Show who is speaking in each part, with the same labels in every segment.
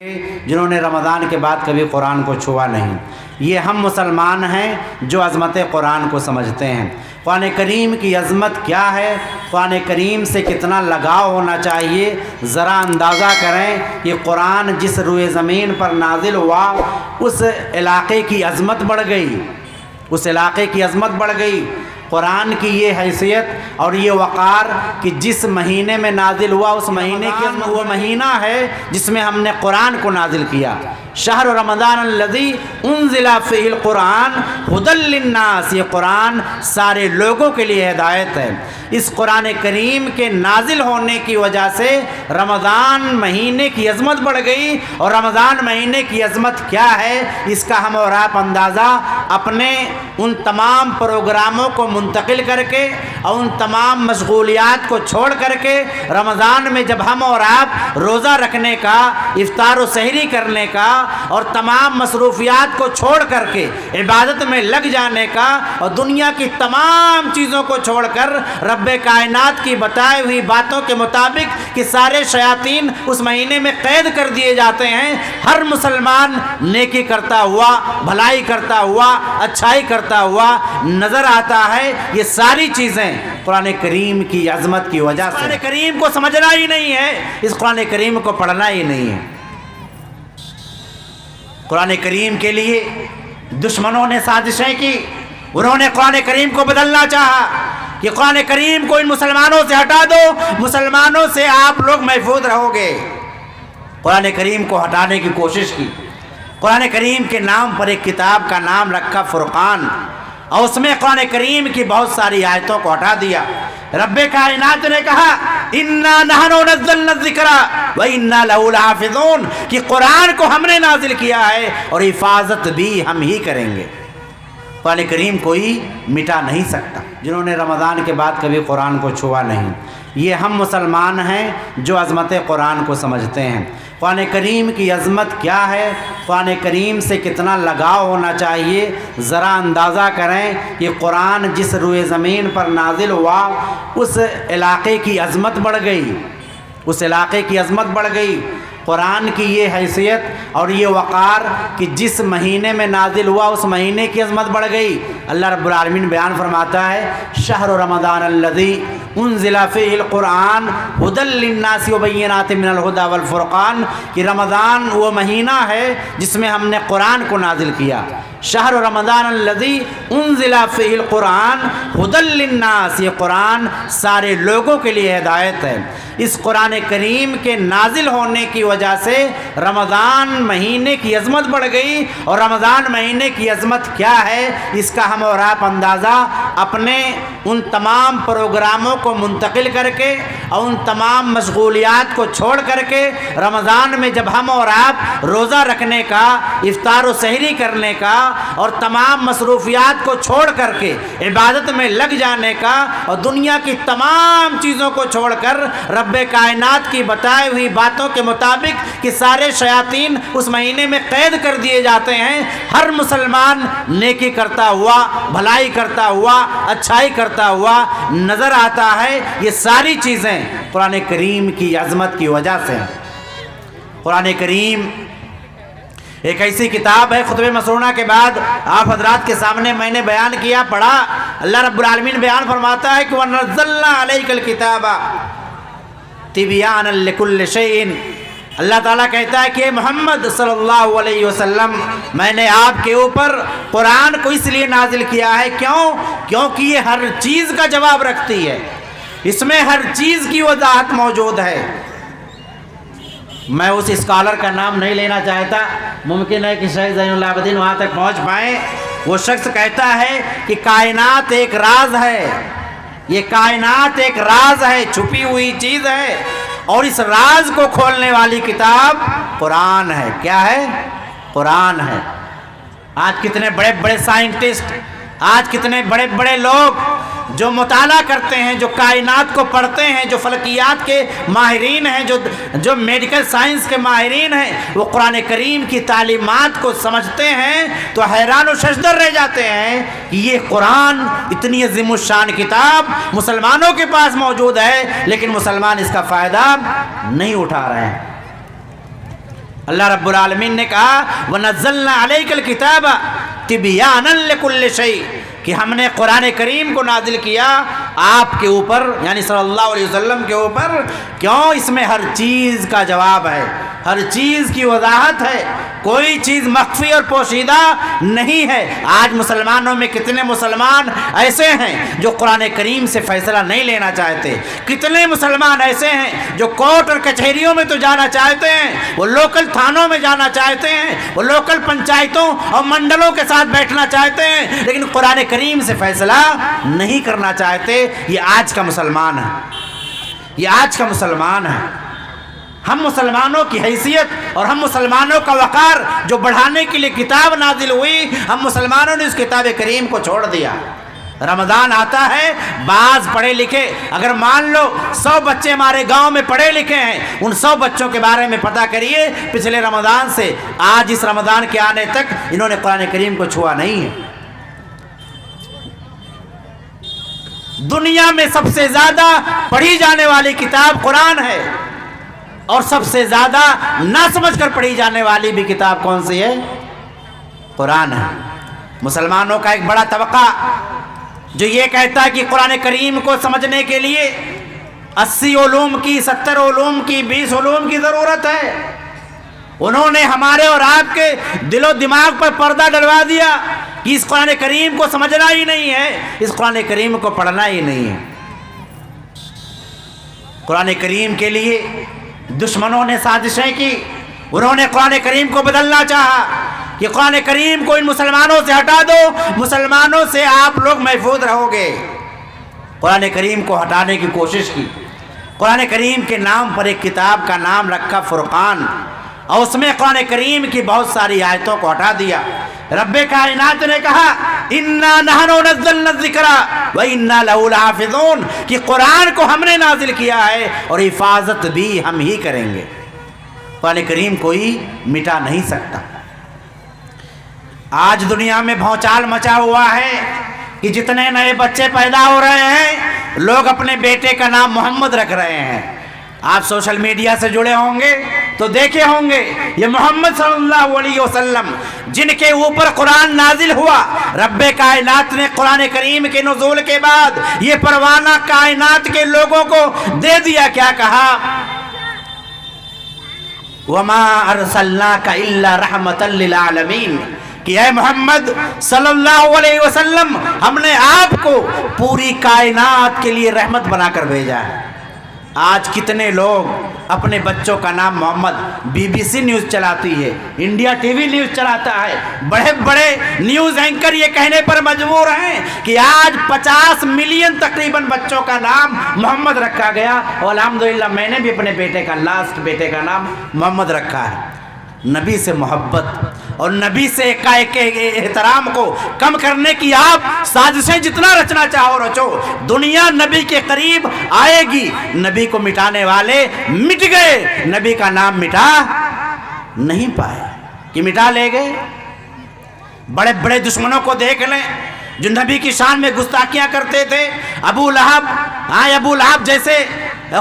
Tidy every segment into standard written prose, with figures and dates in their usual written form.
Speaker 1: جنہوں نے رمضان کے بعد کبھی قرآن کو چھوا نہیں، یہ ہم مسلمان ہیں جو عظمت قرآن کو سمجھتے ہیں۔ قرآن کریم کی عظمت کیا ہے، قرآن کریم سے کتنا لگاؤ ہونا چاہیے، ذرا اندازہ کریں کہ قرآن جس روئے زمین پر نازل ہوا اس علاقے کی عظمت بڑھ گئی، اس علاقے کی عظمت بڑھ گئی۔ قرآن کی یہ حیثیت اور یہ وقار کہ جس مہینے میں نازل ہوا اس مہینے کی عظمت، وہ مہینہ ہے جس میں ہم نے قرآن کو نازل کیا۔ شہر رمضان الذی انزل فیہ القرآن ھدی للناس، یہ قرآن سارے لوگوں کے لیے ہدایت ہے۔ اس قرآن کریم کے نازل ہونے کی وجہ سے رمضان مہینے کی عظمت بڑھ گئی، اور رمضان مہینے کی عظمت کیا ہے اس کا ہم اور آپ اندازہ اپنے ان تمام پروگراموں کو منتقل کر کے اور ان تمام مشغولیات کو چھوڑ کر کے رمضان میں جب ہم اور آپ روزہ رکھنے کا، افطار و سحری کرنے کا اور تمام مصروفیات کو چھوڑ کر کے عبادت میں لگ جانے کا اور دنیا کی تمام چیزوں کو چھوڑ کر رب کائنات کی بتائی ہوئی باتوں کے مطابق کہ سارے شیاطین اس مہینے میں قید کر دیے جاتے ہیں، ہر مسلمان نیکی کرتا ہوا، بھلائی کرتا ہوا، اچھائی کرتا ہوا نظر آتا ہے۔ یہ ساری چیزیں قرآن کریم کی عظمت کی وجہ سے۔ قرآن کریم کو سمجھنا ہی نہیں ہے، اس قرآن کریم کو پڑھنا ہی نہیں ہے۔ قرآن کریم کے لیے دشمنوں نے سازشیں کی، انہوں نے قرآن کریم کو بدلنا چاہا کہ قرآن کریم کو ان مسلمانوں سے ہٹا دو، مسلمانوں سے آپ لوگ محفوظ رہو گے۔ قرآن کریم کو ہٹانے کی کوشش کی، قرآن کریم کے نام پر ایک کتاب کا نام رکھا فرقان، اور اس میں قرآن کریم کی بہت ساری آیتوں کو ہٹا دیا۔ رب کائنات نے کہا اِنَّا نَحْنُ نَزَّلْنَا الذِّكْرَ وَإِنَّا لَهُ لَحَافِظُونَ، کہ قرآن کو ہم نے نازل کیا ہے اور حفاظت بھی ہم ہی کریں گے۔ قرآن کریم کوئی مٹا نہیں سکتا۔ جنہوں نے رمضان کے بعد کبھی قرآن کو چھوا نہیں، یہ ہم مسلمان ہیں جو عظمت قرآن کو سمجھتے ہیں۔ قرآن کریم کی عظمت کیا ہے، قرآن کریم سے کتنا لگاؤ ہونا چاہیے، ذرا اندازہ کریں کہ قرآن جس روئے زمین پر نازل ہوا اس علاقے کی عظمت بڑھ گئی، اس علاقے کی عظمت بڑھ گئی۔ قرآن کی یہ حیثیت اور یہ وقار کہ جس مہینے میں نازل ہوا اس مہینے کی عظمت بڑھ گئی۔ اللہ رب العالمین بیان فرماتا ہے شہر رمضان الذی انزل فیہ القرآن ھدی للناس وبینات من الھدی والفرقان، کہ رمضان وہ مہینہ ہے جس میں ہم نے قرآن کو نازل کیا۔ شہر رمضان الذی انزل فیہ القرآن ھدی للناس، یہ قرآن سارے لوگوں کے لیے ہدایت ہے۔ اس قرآن کریم کے نازل ہونے کی وجہ سے رمضان مہینے کی عظمت بڑھ گئی، اور رمضان مہینے کی عظمت کیا ہے اس کا ہم اور آپ اندازہ اپنے ان تمام پروگراموں کو منتقل کر کے اور ان تمام مشغولیات کو چھوڑ کر کے رمضان میں جب ہم اور آپ روزہ رکھنے کا، افطار و سحری کرنے کا اور تمام مصروفیات کو چھوڑ کر کے عبادت میں لگ جانے کا اور دنیا کی تمام چیزوں کو چھوڑ کر رب کائنات کی بتائی ہوئی باتوں کے مطابق کہ سارے شیاطین اس مہینے میں قید کر دیے جاتے ہیں، ہر مسلمان نیکی کرتا ہوا، بھلائی کرتا ہوا، اچھائی کرتا ہوا نظر آتا ہے۔ یہ ساری چیزیں قرآن کریم کی عظمت کی وجہ سے۔ قرآن کریم ایک ایسی کتاب ہے، خطبہ مسنونہ کے بعد آپ حضرات کے سامنے میں نے بیان کیا، پڑھا۔ اللہ رب العالمین بیان فرماتا ہے کہ وَنَزَّلْنَا عَلَيْكَ الْكِتَابَ تِبْيَانًا لِكُلِّ شَيْءٍ، اللہ تعالیٰ کہتا ہے کہ محمد صلی اللہ علیہ وسلم میں نے آپ کے اوپر قرآن کو اس لیے نازل کیا ہے، کیونکہ یہ ہر چیز کا جواب رکھتی ہے، اس میں ہر چیز کی وضاحت موجود ہے۔ میں اس اسکالر کا نام نہیں لینا چاہتا، ممکن ہے کہ شیخ زین العابدین وہاں تک پہنچ پائیں۔ وہ شخص کہتا ہے کہ کائنات ایک راز ہے، یہ کائنات ایک راز ہے، چھپی ہوئی چیز ہے، اور اس راز کو کھولنے والی کتاب قرآن ہے۔ کیا ہے؟ قرآن ہے۔ آج کتنے بڑے بڑے سائنٹسٹ، آج کتنے بڑے بڑے لوگ جو مطالعہ کرتے ہیں، جو کائنات کو پڑھتے ہیں، جو فلکیات کے ماہرین ہیں، جو میڈیکل سائنس کے ماہرین ہیں، وہ قرآن کریم کی تعلیمات کو سمجھتے ہیں تو حیران و ششدر رہ جاتے ہیں کہ یہ قرآن اتنی عظیم الشان کتاب مسلمانوں کے پاس موجود ہے، لیکن مسلمان اس کا فائدہ نہیں اٹھا رہے ہیں۔ اللہ رب العالمین نے کہا وَنَزَّلْنَا عَلَيْكَ الْكِتَابَ تِبْيَانًا لِكُلِّ شَيْءٍ کہ ہم نے قرآن کریم کو نازل کیا آپ کے اوپر یعنی صلی اللہ علیہ وسلم کے اوپر، کیوں؟ اس میں ہر چیز کا جواب ہے، ہر چیز کی وضاحت ہے، کوئی چیز مخفی اور پوشیدہ نہیں ہے۔ آج مسلمانوں میں کتنے مسلمان ایسے ہیں جو قرآن کریم سے فیصلہ نہیں لینا چاہتے، کتنے مسلمان ایسے ہیں جو کورٹ اور کچہریوں میں تو جانا چاہتے ہیں، وہ لوکل تھانوں میں جانا چاہتے ہیں، وہ لوکل پنچایتوں اور منڈلوں کے ساتھ بیٹھنا چاہتے ہیں، لیکن قرآن کریم سے فیصلہ نہیں کرنا چاہتے۔ یہ آج کا مسلمان ہے، یہ آج کا مسلمان ہے۔ ہم مسلمانوں کی حیثیت اور ہم مسلمانوں کا وقار جو بڑھانے کے لیے کتاب نازل ہوئی، ہم مسلمانوں نے اس کتاب کریم کو چھوڑ دیا۔ رمضان آتا ہے، بعض پڑھے لکھے، اگر مان لو 100 بچے ہمارے گاؤں میں پڑھے لکھے ہیں، ان 100 بچوں کے بارے میں پتہ کریے پچھلے رمضان سے آج اس رمضان کے آنے تک انہوں نے قرآن کریم کو چھوا نہیں ہے۔ دنیا میں سب سے زیادہ پڑھی جانے والی کتاب قرآن ہے، اور سب سے زیادہ نہ سمجھ کر پڑھی جانے والی بھی کتاب کون سی ہے؟ قرآن ہے۔ مسلمانوں کا ایک بڑا طبقہ جو یہ کہتا ہے کہ قرآن کریم کو سمجھنے کے لیے 80 علوم کی، 70 علوم کی، 20 علوم کی ضرورت ہے، انہوں نے ہمارے اور آپ کے دل و دماغ پر پردہ ڈلوا دیا کہ اس قرآن کریم کو سمجھنا ہی نہیں ہے، اس قرآن کریم کو پڑھنا ہی نہیں ہے۔ قرآن کریم کے لیے دشمنوں نے سازشیں کی، انہوں نے قرآن کریم کو بدلنا چاہا کہ قرآن کریم کو ان مسلمانوں سے ہٹا دو، مسلمانوں سے آپ لوگ محفوظ رہو گے۔ قرآن کریم کو ہٹانے کی کوشش کی، قرآن کریم کے نام پر ایک کتاب کا نام رکھا فرقان، اور اس میں قرآن کریم کی بہت ساری آیتوں کو ہٹا دیا۔ رب کائنات نے کہا اِنَّا نَحْنُ نَزَّلْنَا الذِّكْرَ وَإِنَّا لَهُ لَحَافِظُونَ کہ قرآن کو ہم نے نازل کیا ہے اور حفاظت بھی ہم ہی کریں گے۔ قرآن کریم کوئی مٹا نہیں سکتا۔ آج دنیا میں بھونچال مچا ہوا ہے کہ جتنے نئے بچے پیدا ہو رہے ہیں لوگ اپنے بیٹے کا نام محمد رکھ رہے ہیں۔ آپ سوشل میڈیا سے جڑے ہوں گے تو دیکھے ہوں گے یہ محمد صلی اللہ علیہ وسلم جن کے اوپر قرآن نازل ہوا، رب کائنات نے قرآن کریم کے نزول کے بعد یہ پروانہ کائنات کے لوگوں کو دے دیا۔ کیا کہا؟ وَمَا أَرْسَلْنَاكَ إِلَّا رَحْمَةً لِلْعَالَمِينَ کہ اے محمد صلی اللہ علیہ وسلم ہم نے آپ کو پوری کائنات کے لیے رحمت بنا کر بھیجا ہے۔ آج کتنے لوگ اپنے بچوں کا نام محمد، BBC نیوز چلاتی ہے، انڈیا ٹی وی نیوز چلاتا ہے، بڑے بڑے نیوز اینکر یہ کہنے پر مجبور ہیں کہ آج 50 ملین تقریباً بچوں کا نام محمد رکھا گیا، اور الحمدللہ میں نے بھی اپنے بیٹے کا لاسٹ بیٹے کا نام محمد رکھا ہے۔ نبی سے محبت اور نبی سے احترام کو کم کرنے کی آپ سازشیں جتنا رچنا چاہو رچو، دنیا نبی کے قریب آئے گی۔ نبی کو مٹانے والے مٹ گئے، نبی کا نام مٹا نہیں پائے کہ مٹا لے گئے۔ بڑے بڑے دشمنوں کو دیکھ لیں جو نبی کی شان میں گستاخیاں کرتے تھے، ابو لہب جیسے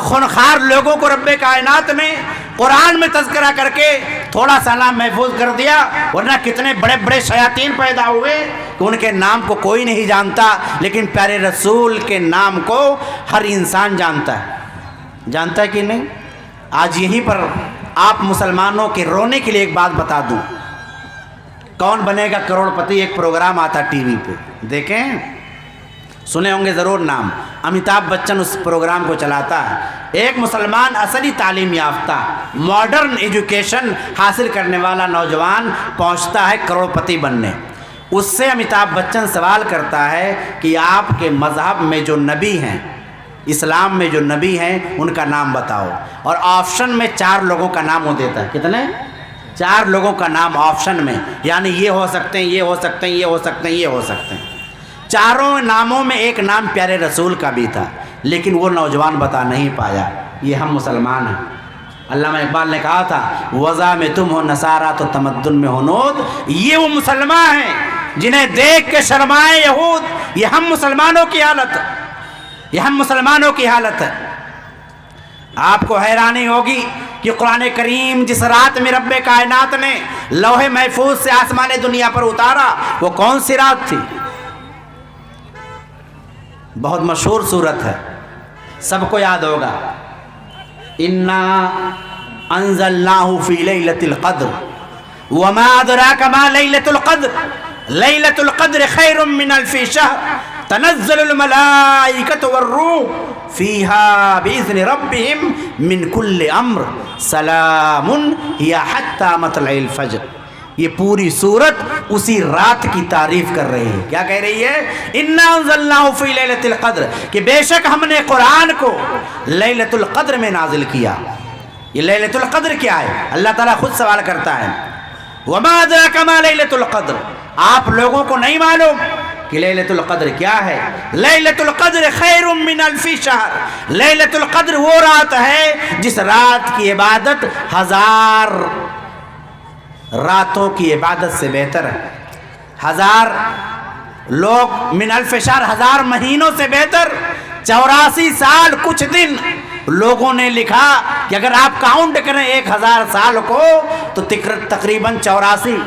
Speaker 1: خونخوار لوگوں کو رب کائنات نے قرآن میں تذکرہ کر کے تھوڑا سا نام محفوظ کر دیا، ورنہ کتنے بڑے بڑے شیاطین پیدا ہوئے کہ ان کے نام کو کوئی نہیں جانتا، لیکن پیارے رسول کے نام کو ہر انسان جانتا ہے کہ نہیں؟ آج یہیں پر آپ مسلمانوں کے رونے کے لیے ایک بات بتا دوں، کون بنے گا کروڑ پتی ایک پروگرام آتا ٹی وی پہ، دیکھیں، سنے ہوں گے ضرور نام، امیتابھ بچن اس پروگرام کو چلاتا ہے۔ ایک مسلمان اصلی تعلیم یافتہ ماڈرن ایجوکیشن حاصل کرنے والا نوجوان پہنچتا ہے کروڑ پتی بننے، اس سے امیتابھ بچن سوال کرتا ہے کہ آپ کے مذہب میں جو نبی ہیں، اسلام میں جو نبی ہیں، ان کا نام بتاؤ، اور آپشن میں 4 لوگوں کا نام وہ دیتا ہے۔ کتنے؟ 4 لوگوں کا نام آپشن میں، یعنی یہ ہو سکتے ہیں، یہ ہو سکتے ہیں، یہ ہو سکتے ہیں، یہ ہو سکتے ہیں۔ 4 ناموں میں ایک نام پیارے رسول کا بھی تھا، لیکن وہ نوجوان بتا نہیں پایا۔ یہ ہم مسلمان ہیں۔ علامہ اقبال نے کہا تھا وضع میں تم ہو نصارہ تو تمدن میں ہو نود، یہ وہ مسلمان ہیں جنہیں دیکھ کے شرمائے یہود۔ یہ ہم مسلمانوں کی حالت ہے، یہ ہم مسلمانوں کی حالت ہے۔ آپ کو حیرانی ہوگی کہ قرآن کریم جس رات میں رب کائنات نے لوح محفوظ سے آسمان دنیا پر اتارا وہ کون سی رات تھی؟ بہت مشہور سورت ہے، سب کو یاد ہوگا، انا انزلناہ فی لیلۃ القدر وما ادراک ما لیلۃ القدر لیلۃ القدر خیر من الف شہر تنزل الملائکۃ والروح فیہا بإذن ربہم من کل امر سلام ہی حتی مطلع الفجر۔ یہ پوری سورت اسی رات کی تعریف کر رہی ہے۔ کیا کہہ رہی ہے؟ انا انزلناہ فی لیلۃ القدر، کہ بے شک ہم نے قرآن کو لیلۃ القدر میں نازل کیا۔ یہ لیلۃ القدر کیا ہے؟ اللہ تعالیٰ خود سوال کرتا ہے، وما ادراک ما لیلۃ القدر، آپ لوگوں کو نہیں معلوم کہ لیلۃ القدر کیا ہے؟ لیلۃ القدر خیر من الف شہر، لیلۃ القدر وہ رات ہے جس رات کی عبادت 1000 راتوں کی عبادت سے بہتر ہے۔ 1000 لوگ من الف شہر، 1000 مہینوں سے بہتر۔ 84 سال کچھ دن لوگوں نے لکھا کہ اگر آپ کاؤنٹ کریں 1000 سال کو تو تقریباً 84،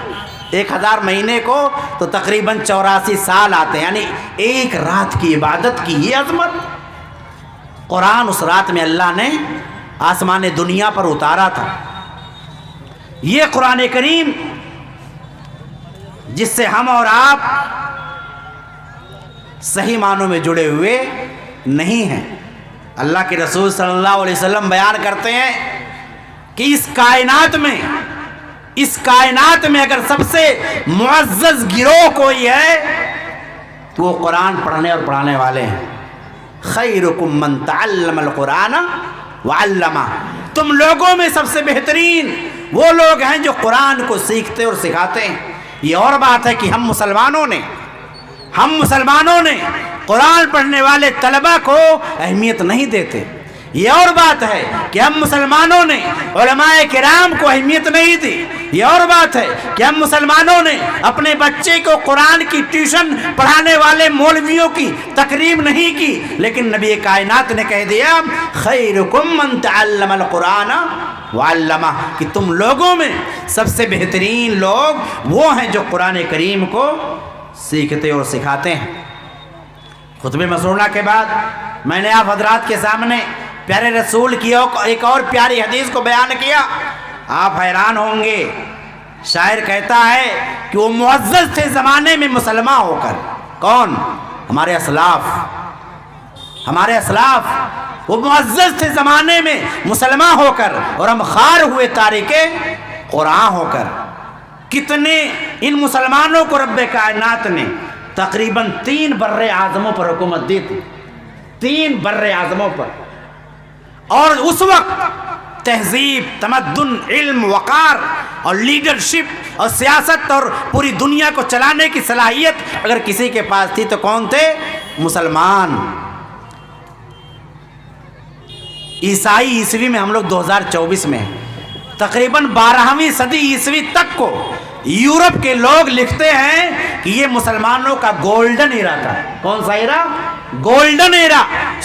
Speaker 1: 1000 مہینے کو تو تقریباً 84 سال آتے ہیں، یعنی ایک رات کی عبادت کی یہ عظمت۔ قرآن اس رات میں اللہ نے آسمان دنیا پر اتارا تھا۔ یہ قرآن کریم جس سے ہم اور آپ صحیح معنوں میں جڑے ہوئے نہیں ہیں۔ اللہ کے رسول صلی اللہ علیہ وسلم بیان کرتے ہیں کہ اس کائنات میں اگر سب سے معزز گروہ کوئی ہے تو وہ قرآن پڑھنے اور پڑھانے والے ہیں۔ خیرکم من تعلم القرآن وعلمہ، تم لوگوں میں سب سے بہترین وہ لوگ ہیں جو قرآن کو سیکھتے اور سکھاتے ہیں۔ یہ اور بات ہے کہ ہم مسلمانوں نے قرآن پڑھنے والے طلبہ کو اہمیت نہیں دیتے۔ یہ اور بات ہے کہ ہم مسلمانوں نے علماء کرام کو اہمیت نہیں دی۔ یہ اور بات ہے کہ ہم مسلمانوں نے اپنے بچے کو قرآن کی ٹیوشن پڑھانے والے مولویوں کی تکریم نہیں کی، لیکن نبی کائنات نے کہہ دیا خیرکم من تعلم القرآن وعلمہ، کہ تم لوگوں میں سب سے بہترین لوگ وہ ہیں جو قرآن کریم کو سیکھتے اور سکھاتے ہیں۔ خطبہ مسنونہ کے بعد میں نے آپ حضرات کے سامنے پیارے رسول کی ایک اور پیاری حدیث کو بیان کیا، آپ حیران ہوں گے۔ شاعر کہتا ہے کہ وہ معزز تھے زمانے میں مسلمان ہو کر۔ کون؟ ہمارے اسلاف وہ معزز تھے زمانے میں مسلمان ہو کر، اور ہم خار ہوئے تارک قرآن ہو کر۔ کتنے ان مسلمانوں کو رب کائنات نے تقریباً 3 بر اعظموں پر حکومت دی تھی، 3 بر اعظموں پر، اور اس وقت تہذیب، تمدن، علم، وقار اور لیڈرشپ اور سیاست اور پوری دنیا کو چلانے کی صلاحیت اگر کسی کے پاس تھی تو کون تھے؟ مسلمان۔ عیسائی عیسوی میں ہم لوگ 2024 میں ہیں، تقریباً 12ویں صدی عیسوی تک کو یورپ کے لوگ لکھتے ہیں کہ یہ مسلمانوں کا گولڈن ایرا تھا۔ کون سا ایرا؟ گولڈن ایرا،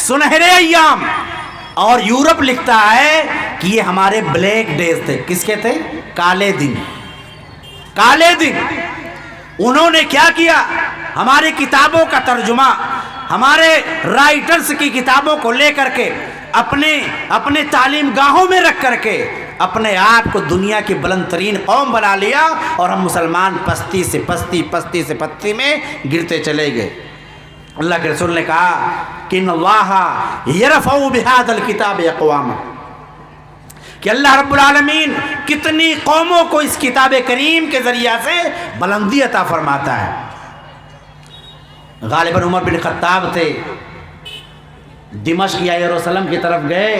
Speaker 1: سنہرے ایام۔ اور یورپ لکھتا ہے کہ یہ ہمارے بلیک ڈیز تھے۔ کس کے تھے؟ کالے دن، کالے دن۔ انہوں نے کیا کیا؟ ہماری کتابوں کا ترجمہ، ہمارے رائٹرز کی کتابوں کو لے کر کے اپنے تعلیم گاہوں میں رکھ کر کے اپنے آپ کو دنیا کی بلند ترین قوم بنا لیا، اور ہم مسلمان پستی سے پستی میں گرتے چلے گئے۔ اللہ کے رسول نے کہا کہ ان اللہ یرفع بہذا الکتاب اقواما، کہ اللہ رب العالمین کتنی قوموں کو اس کتاب کریم کے ذریعہ سے بلندی عطا فرماتا ہے۔ غالباً عمر بن خطاب تھے، دمشق یا یروشلم کی طرف گئے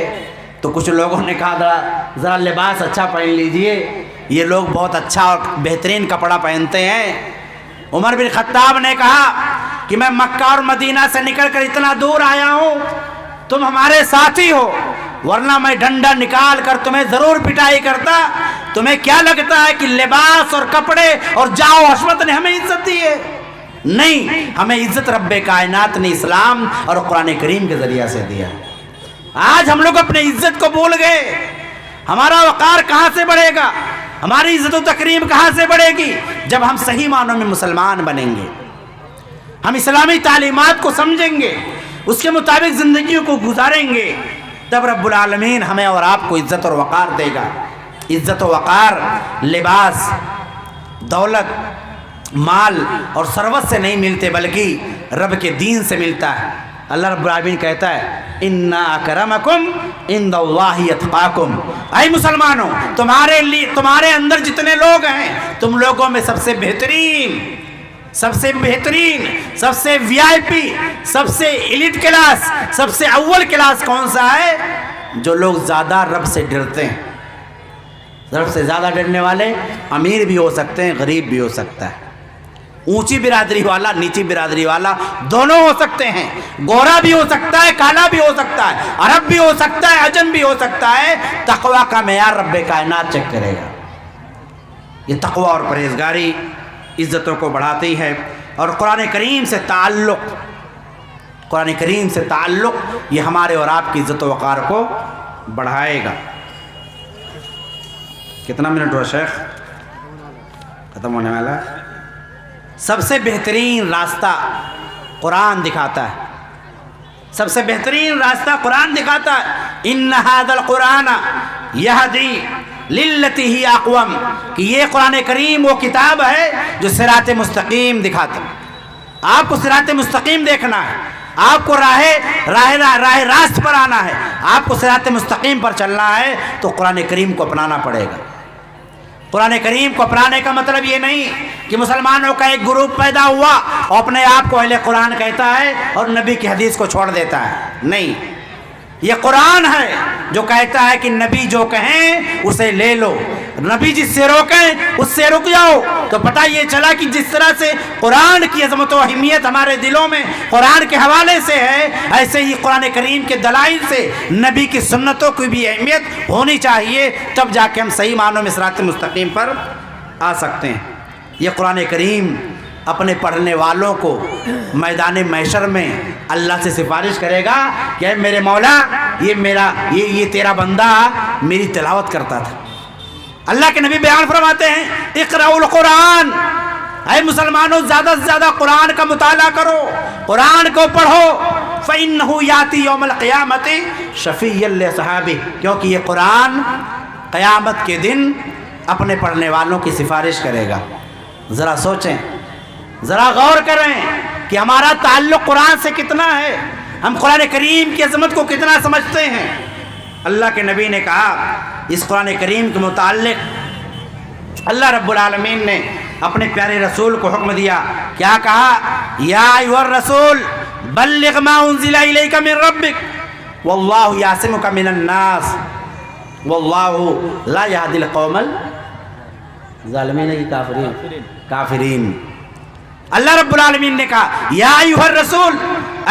Speaker 1: تو کچھ لوگوں نے کہا ذرا لباس اچھا پہن لیجئے، یہ لوگ بہت اچھا اور بہترین کپڑا پہنتے ہیں۔ عمر بن خطاب نے کہا کہ میں مکہ اور مدینہ سے نکل کر اتنا دور آیا ہوں، تم ہمارے ساتھی ہو، ورنہ میں ڈنڈا نکال کر تمہیں ضرور پٹائی کرتا۔ تمہیں کیا لگتا ہے کہ لباس اور کپڑے اور جاؤ حشمت نے ہمیں عزت دی ہے؟ نہیں، ہمیں عزت رب کائنات نے اسلام اور قرآن کریم کے ذریعہ سے دیا۔ آج ہم لوگ اپنے عزت کو بھول گئے، ہمارا وقار کہاں سے بڑھے گا، ہماری عزت و تکریم کہاں سے بڑھے گی؟ جب ہم صحیح معنوں میں مسلمان بنیں گے، ہم اسلامی تعلیمات کو سمجھیں گے، اس کے مطابق زندگیوں کو گزاریں گے، تب رب العالمین ہمیں اور آپ کو عزت اور وقار دے گا۔ عزت و وقار لباس، دولت، مال اور ثروت سے نہیں ملتے، بلکہ رب کے دین سے ملتا ہے۔ اللہ رب العالمین کہتا ہے اِنَّ أَكْرَمَكُمْ عِنْدَ اللَّهِ أَتْقَاكُمْ، اے مسلمانوں، تمہارے اندر جتنے لوگ ہیں، تم لوگوں میں سب سے بہترین، سب سے وی آئی پی، سب سے ایلیٹ کلاس، سب سے اول کلاس کون سا ہے؟ جو لوگ زیادہ رب سے ڈرتے ہیں۔ رب سے زیادہ ڈرنے والے امیر بھی ہو سکتے ہیں، غریب بھی ہو سکتا ہے، اونچی برادری والا، نیچی برادری والا، دونوں ہو سکتے ہیں، گورا بھی ہو سکتا ہے، کالا بھی ہو سکتا ہے، عرب بھی ہو سکتا ہے، عجم بھی ہو سکتا ہے۔ تقوی کا معیار رب کائنات چیک کرے گا۔ یہ تقوی اور پرہیزگاری عزتوں کو بڑھاتی ہے، اور قرآن کریم سے تعلق یہ ہمارے اور آپ کی عزت و وقار کو بڑھائے گا۔ کتنا منٹ ہوا شیخ؟ ختم ہونے والا ہے۔ سب سے بہترین راستہ قرآن دکھاتا ہے، سب سے بہترین راستہ قرآن دکھاتا ہے۔ ان ھذا القرآن یہدی للتی ہی اقوم، کہ یہ قرآن کریم وہ کتاب ہے جو صراط مستقیم دکھاتا ہے۔ آپ کو صراط مستقیم دیکھنا ہے، آپ کو راہ راست پر آنا ہے، آپ کو صراط مستقیم پر چلنا ہے، تو قرآن کریم کو اپنانا پڑے گا۔ قرآن کریم کو اپنانے کا مطلب یہ نہیں کہ مسلمانوں کا ایک گروپ پیدا ہوا اور اپنے آپ کو اہل قرآن کہتا ہے اور نبی کی حدیث کو چھوڑ دیتا ہے، نہیں۔ یہ قرآن ہے جو کہتا ہے کہ نبی جو کہیں اسے لے لو، نبی جس سے روکیں اس سے رک جاؤ۔ تو پتہ یہ چلا کہ جس طرح سے قرآن کی عظمت و اہمیت ہمارے دلوں میں قرآن کے حوالے سے ہے، ایسے ہی قرآن کریم کے دلائل سے نبی کی سنتوں کی بھی اہمیت ہونی چاہیے، تب جا کے ہم صحیح معنوں میں صراط مستقیم پر آ سکتے ہیں۔ یہ قرآن کریم اپنے پڑھنے والوں کو میدان محشر میں اللہ سے سفارش کرے گا کہ اے میرے مولا، یہ تیرا بندہ میری تلاوت کرتا تھا۔ اللہ کے نبی بیان فرماتے ہیں اقرأوا القرآن، اے مسلمانوں زیادہ سے زیادہ قرآن کا مطالعہ کرو، قرآن کو پڑھو، فَإِنَّهُ يَأْتِي يَوْمَ الْقِيَامَةِ شَفِيًّا لِّأَصْحَابِهِ، کیونکہ یہ قرآن قیامت کے دن اپنے پڑھنے والوں کی سفارش کرے گا۔ ذرا سوچیں، ذرا غور کریں کہ ہمارا تعلق قرآن سے کتنا ہے، ہم قرآن کریم کی عظمت کو کتنا سمجھتے ہیں۔ اللہ کے نبی نے کہا اس قرآن کریم کے متعلق اللہ رب العالمین نے اپنے پیارے رسول کو حکم دیا، کیا کہا؟ یا ایھا الرسول بلغ ما انزل الیک من ربک واللہ یعصمک من الناس واللہ لا یہدی القوم الظالمین، کی کافرین۔ اللہ رب العالمین نے کہا یا ایھا الرسول،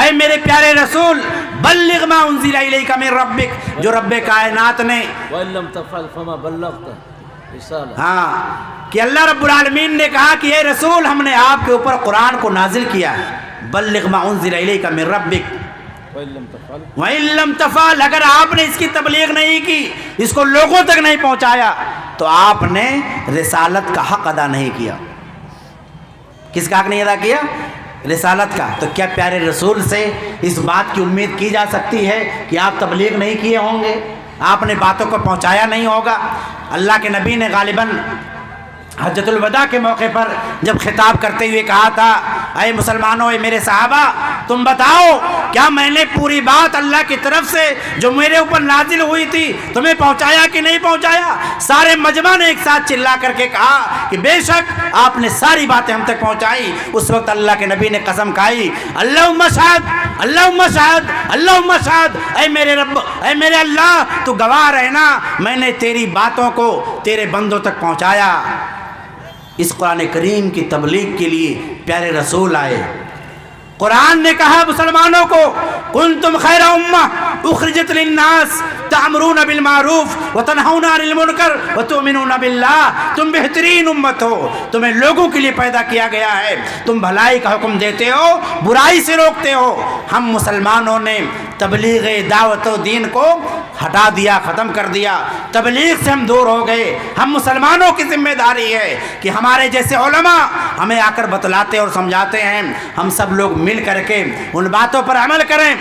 Speaker 1: اے میرے پیارے رسول، بلغ ما انزل الیک من ربک، جو رب کائنات نے
Speaker 2: وَإِن لَّمْ تَفْعَلْ فَمَا بَلَّغْتَ رِسَالَتَهُ،
Speaker 1: ہاں کہ اللہ رب العالمین نے کہا کہ اے رسول، ہم نے آپ کے اوپر قرآن کو نازل کیا ہے، بلغ ما انزل الیک من ربک
Speaker 2: وَإِن لَّمْ تَفْعَلْ
Speaker 1: وَإِن لَّمْ تَفْعَلْ، اگر آپ نے اس کی تبلیغ نہیں کی، اس کو لوگوں تک نہیں پہنچایا، تو آپ نے رسالت کا حق ادا نہیں کیا۔ کس کا حق نہیں ادا کیا؟ رسالت کا۔ تو کیا پیارے رسول سے اس بات کی امید کی جا سکتی ہے کہ آپ تبلیغ نہیں کیے ہوں گے، آپ نے باتوں کو پہنچایا نہیں ہوگا؟ اللہ کے نبی نے غالباً حجۃ الوداع کے موقع پر جب خطاب کرتے ہوئے کہا تھا اے مسلمانوں، اے میرے صحابہ، تم بتاؤ کیا میں نے پوری بات اللہ کی طرف سے جو میرے اوپر نازل ہوئی تھی تمہیں پہنچایا کہ نہیں پہنچایا؟ سارے مجمع نے ایک ساتھ چلا کر کے کہا کہ بے شک آپ نے ساری باتیں ہم تک پہنچائی۔ اس وقت اللہ کے نبی نے قسم کھائی، اللہم اشہد، اللہم اشہد، اللہم اشہد، اے میرے رب، اے میرے اللہ، تو گواہ رہنا میں نے تیری باتوں کو تیرے بندوں تک پہنچایا۔ اس قرآن کریم کی تبلیغ کے لیے پیارے رسول آئے۔ قرآن نے کہا مسلمانوں کو کنتم خیر امہ اخرجت للناس تأمرون بالمعروف وتنہون عن المنکر وتؤمنون باللہ، تم بہترین امت ہو، تمہیں لوگوں کے لیے پیدا کیا گیا ہے، تم بھلائی کا حکم دیتے ہو، برائی سے روکتے ہو۔ ہم مسلمانوں نے تبلیغ دعوت و دین کو ہٹا دیا، ختم کر دیا، تبلیغ سے ہم دور ہو گئے۔ ہم مسلمانوں کی ذمہ داری ہے کہ ہمارے جیسے علماء ہمیں آ کر بتلاتے اور سمجھاتے ہیں، ہم سب لوگ مل کر کے ان باتوں پر عمل کریں۔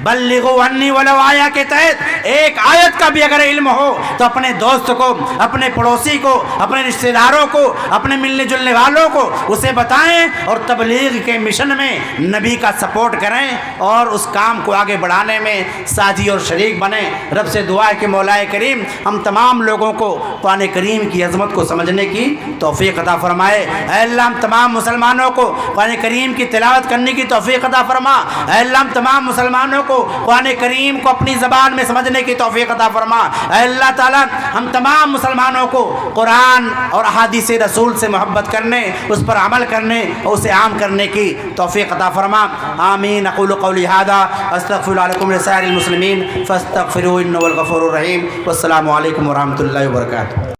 Speaker 1: بلغوا عنی ولو آیا کے تحت ایک آیت کا بھی اگر علم ہو تو اپنے دوست کو، اپنے پڑوسی کو، اپنے رشتہ داروں کو، اپنے ملنے جلنے والوں کو اسے بتائیں، اور تبلیغ کے مشن میں نبی کا سپورٹ کریں اور اس کام کو آگے بڑھانے میں ساتھی اور شریک بنیں۔ رب سے دعا ہے کہ مولا کریم ہم تمام لوگوں کو قرآن کریم کی عظمت کو سمجھنے کی توفیق عطا فرمائے۔ اے اللہ ہم تمام مسلمانوں کو قرآن کریم کی تلاوت کرنے کی توفیق عطا فرما۔ اے اللہ ہم تمام مسلمانوں کو قرآن کریم کو اپنی زبان میں سمجھنے کی توفیق عطا فرما۔ اے اللہ تعالیٰ ہم تمام مسلمانوں کو قرآن اور احادیث رسول سے محبت کرنے، اس پر عمل کرنے اور اسے عام کرنے کی توفیق عطا فرما۔ آمین۔ اقول قولی ھذا استغفر لکم ولسائر المسلمین فاستغفروہ انہ هو الغفور الرحیم۔ والسلام علیکم ورحمۃ اللہ وبرکاتہ۔